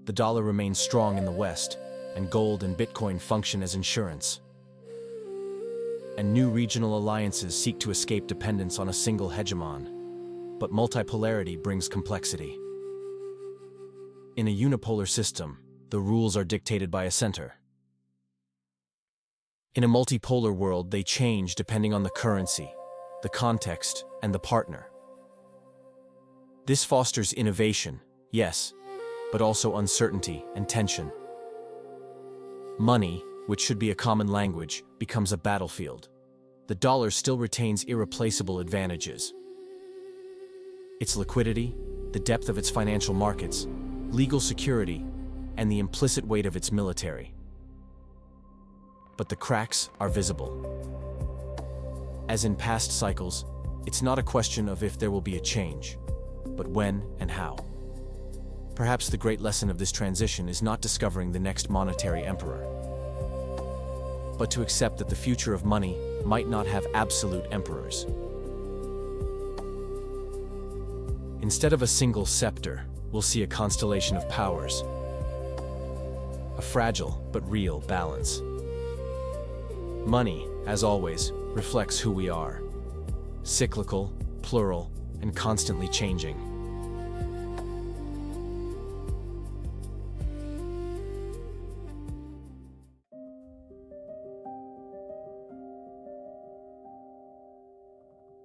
the dollar remains strong in the West, and gold and Bitcoin function as insurance. And new regional alliances seek to escape dependence on a single hegemon. But multipolarity brings complexity. In a unipolar system, the rules are dictated by a center. In a multipolar world, they change depending on the currency, the context, and the partner. This fosters innovation, yes, but also uncertainty and tension. Money, which should be a common language, becomes a battlefield. The dollar still retains irreplaceable advantages. Its liquidity, the depth of its financial markets, legal security, and the implicit weight of its military. But the cracks are visible. As in past cycles, it's not a question of if there will be a change, but when and how. Perhaps the great lesson of this transition is not discovering the next monetary emperor, but to accept that the future of money might not have absolute emperors. Instead of a single scepter, we'll see a constellation of powers, a fragile but real balance. Money, as always, reflects who we are: cyclical, plural, and constantly changing.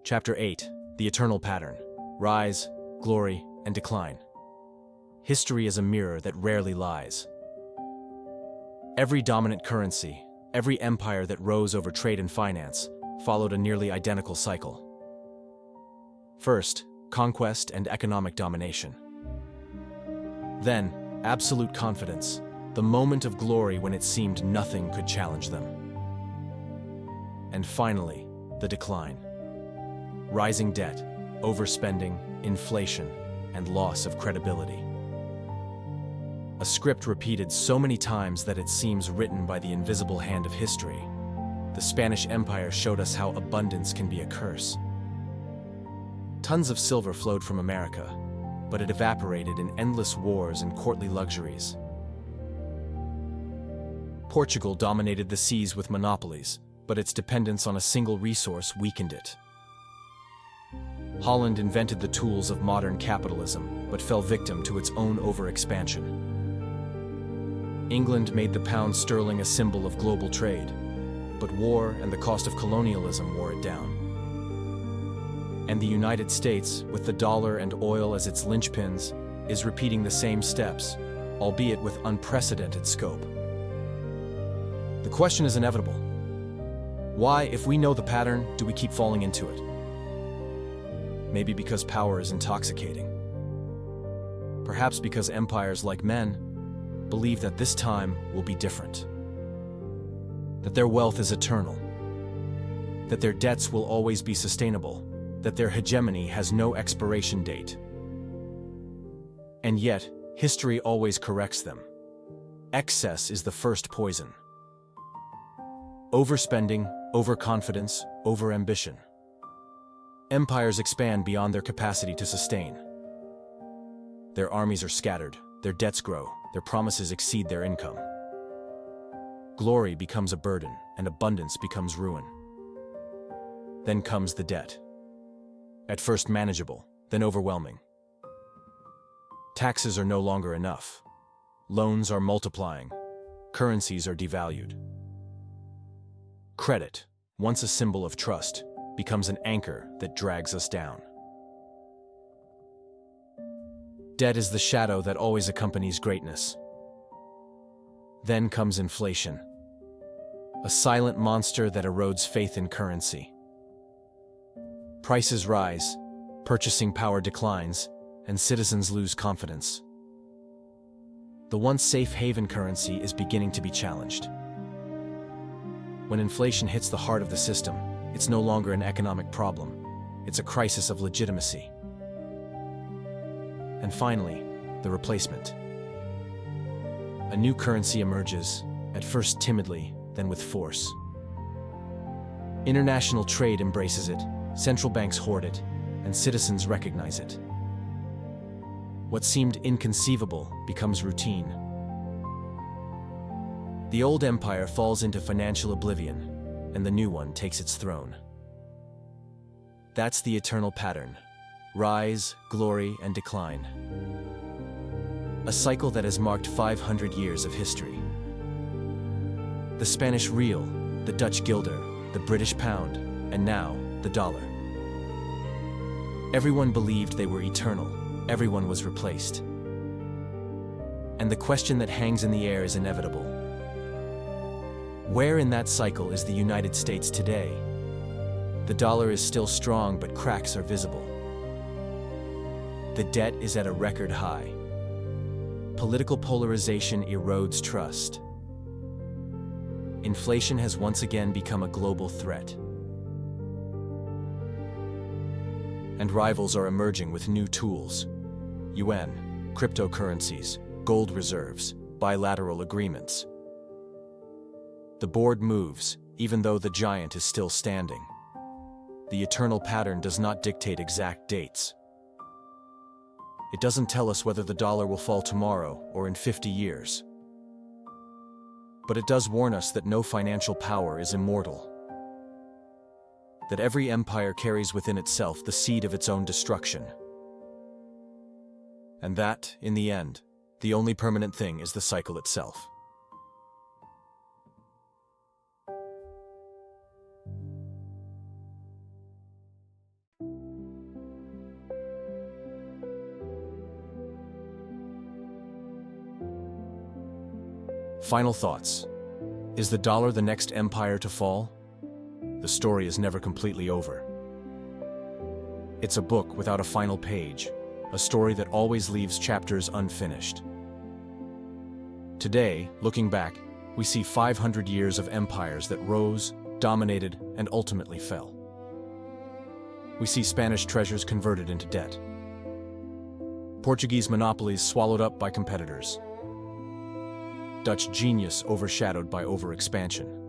Chapter 8: The Eternal Pattern. Rise, Glory, and Decline. History is a mirror that rarely lies. Every dominant currency, every empire that rose over trade and finance, followed a nearly identical cycle. First, conquest and economic domination. Then, absolute confidence, the moment of glory when it seemed nothing could challenge them. And finally, the decline. Rising debt, overspending, inflation, and loss of credibility. A script repeated so many times that it seems written by the invisible hand of history. The Spanish Empire showed us how abundance can be a curse. Tons of silver flowed from America, but it evaporated in endless wars and courtly luxuries. Portugal dominated the seas with monopolies, but its dependence on a single resource weakened it. Holland invented the tools of modern capitalism, but fell victim to its own overexpansion. England made the pound sterling a symbol of global trade, but war and the cost of colonialism wore it down. And the United States, with the dollar and oil as its linchpins, is repeating the same steps, albeit with unprecedented scope. The question is inevitable. Why, if we know the pattern, do we keep falling into it? Maybe because power is intoxicating. Perhaps because empires, like men, believe that this time will be different. That their wealth is eternal. That their debts will always be sustainable. That their hegemony has no expiration date. And yet, history always corrects them. Excess is the first poison. Overspending, overconfidence, overambition. Empires expand beyond their capacity to sustain. Their armies are scattered, their debts grow, their promises exceed their income. Glory becomes a burden, and abundance becomes ruin. Then comes the debt. At first manageable, then overwhelming. Taxes are no longer enough. Loans are multiplying. Currencies are devalued. Credit, once a symbol of trust, becomes an anchor that drags us down. Debt is the shadow that always accompanies greatness. Then comes inflation, a silent monster that erodes faith in currency. Prices rise, purchasing power declines, and citizens lose confidence. The once safe haven currency is beginning to be challenged. When inflation hits the heart of the system, it's no longer an economic problem. It's a crisis of legitimacy. And finally, the replacement. A new currency emerges, at first timidly, then with force. International trade embraces it, central banks hoard it, and citizens recognize it. What seemed inconceivable becomes routine. The old empire falls into financial oblivion, and the new one takes its throne. That's the eternal pattern: rise, glory, and decline. A cycle that has marked 500 years of history. The Spanish real, the Dutch guilder, the British pound, and now the dollar. Everyone believed they were eternal. Everyone was replaced. And the question that hangs in the air is inevitable. Where in that cycle is the United States today? The dollar is still strong, but cracks are visible. The debt is at a record high. Political polarization erodes trust. Inflation has once again become a global threat. And rivals are emerging with new tools: UN, cryptocurrencies, gold reserves, bilateral agreements. The board moves, even though the giant is still standing. The eternal pattern does not dictate exact dates. It doesn't tell us whether the dollar will fall tomorrow or in 50 years. But it does warn us that no financial power is immortal. That every empire carries within itself the seed of its own destruction. And that, in the end, the only permanent thing is the cycle itself. Final thoughts. Is the dollar the next empire to fall? the story is never completely over. It's a book without a final page, a story that always leaves chapters unfinished. Today, looking back, we see 500 years of empires that rose, dominated, and ultimately fell. We see Spanish treasures converted into debt, Portuguese monopolies swallowed up by competitors, Dutch genius overshadowed by overexpansion,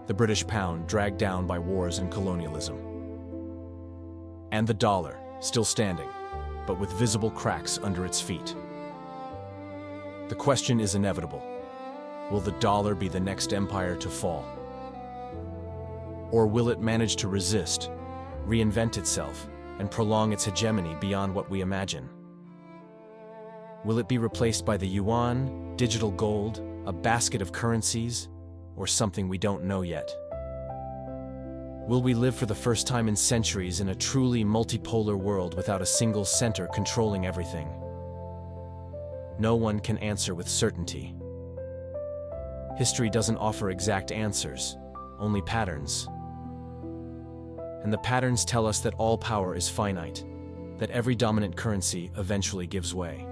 the British pound dragged down by wars and colonialism, and the dollar still standing, but with visible cracks under its feet. The question is inevitable. Will the dollar be the next empire to fall? Or will it manage to resist, reinvent itself, and prolong its hegemony beyond what we imagine? Will it be replaced by the yuan, digital gold, a basket of currencies, or something we don't know yet? Will we live for the first time in centuries in a truly multipolar world without a single center controlling everything? No one can answer with certainty. History doesn't offer exact answers, only patterns. And the patterns tell us that all power is finite, that every dominant currency eventually gives way,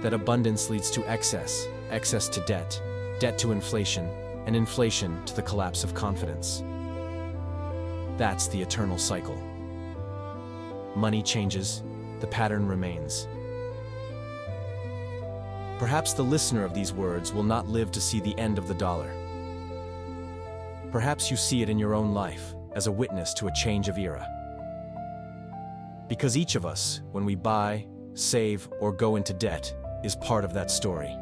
that abundance leads to excess, excess to debt, debt to inflation, and inflation to the collapse of confidence. That's the eternal cycle. Money changes, the pattern remains. Perhaps the listener of these words will not live to see the end of the dollar. Perhaps you see it in your own life as a witness to a change of era. Because each of us, when we buy, save, or go into debt, is part of that story.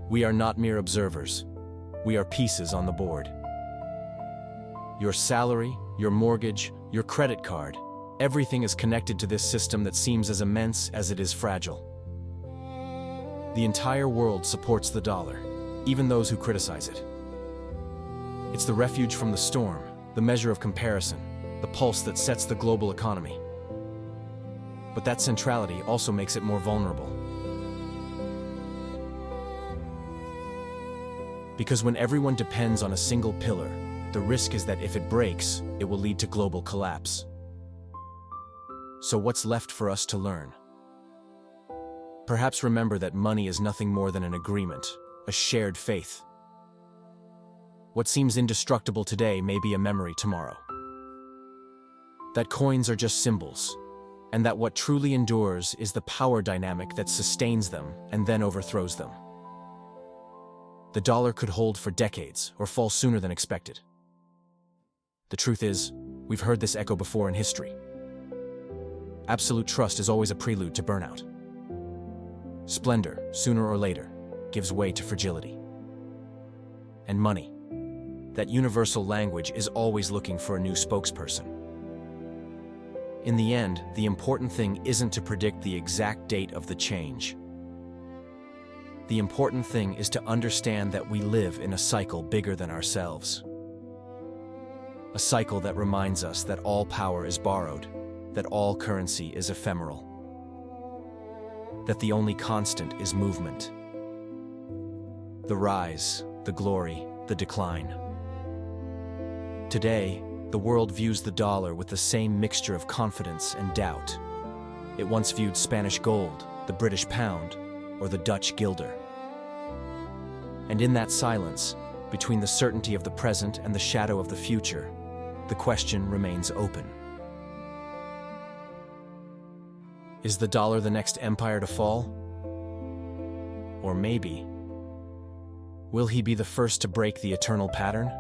We are not mere observers. We are pieces on the board. Your salary, your mortgage, your credit card, everything is connected to this system that seems as immense as it is fragile. The entire world supports the dollar, even those who criticize it. It's the refuge from the storm, the measure of comparison, the pulse that sets the global economy. But that centrality also makes it more vulnerable. Because when everyone depends on a single pillar, the risk is that if it breaks, it will lead to global collapse. So what's left for us to learn? Perhaps remember that money is nothing more than an agreement, a shared faith. What seems indestructible today may be a memory tomorrow. That coins are just symbols, and that what truly endures is the power dynamic that sustains them and then overthrows them. The dollar could hold for decades or fall sooner than expected. The truth is, we've heard this echo before in history. Absolute trust is always a prelude to burnout. Splendor, sooner or later, gives way to fragility. And money, that universal language, is always looking for a new spokesperson. In the end, the important thing isn't to predict the exact date of the change. The important thing is to understand that we live in a cycle bigger than ourselves. A cycle that reminds us that all power is borrowed, that all currency is ephemeral, that the only constant is movement. The rise, the glory, the decline. Today, the world views the dollar with the same mixture of confidence and doubt. It once viewed Spanish gold, the British pound, or the Dutch guilder. And in that silence, between the certainty of the present and the shadow of the future, the question remains open. Is the dollar the next empire to fall? Or maybe, will he be the first to break the eternal pattern?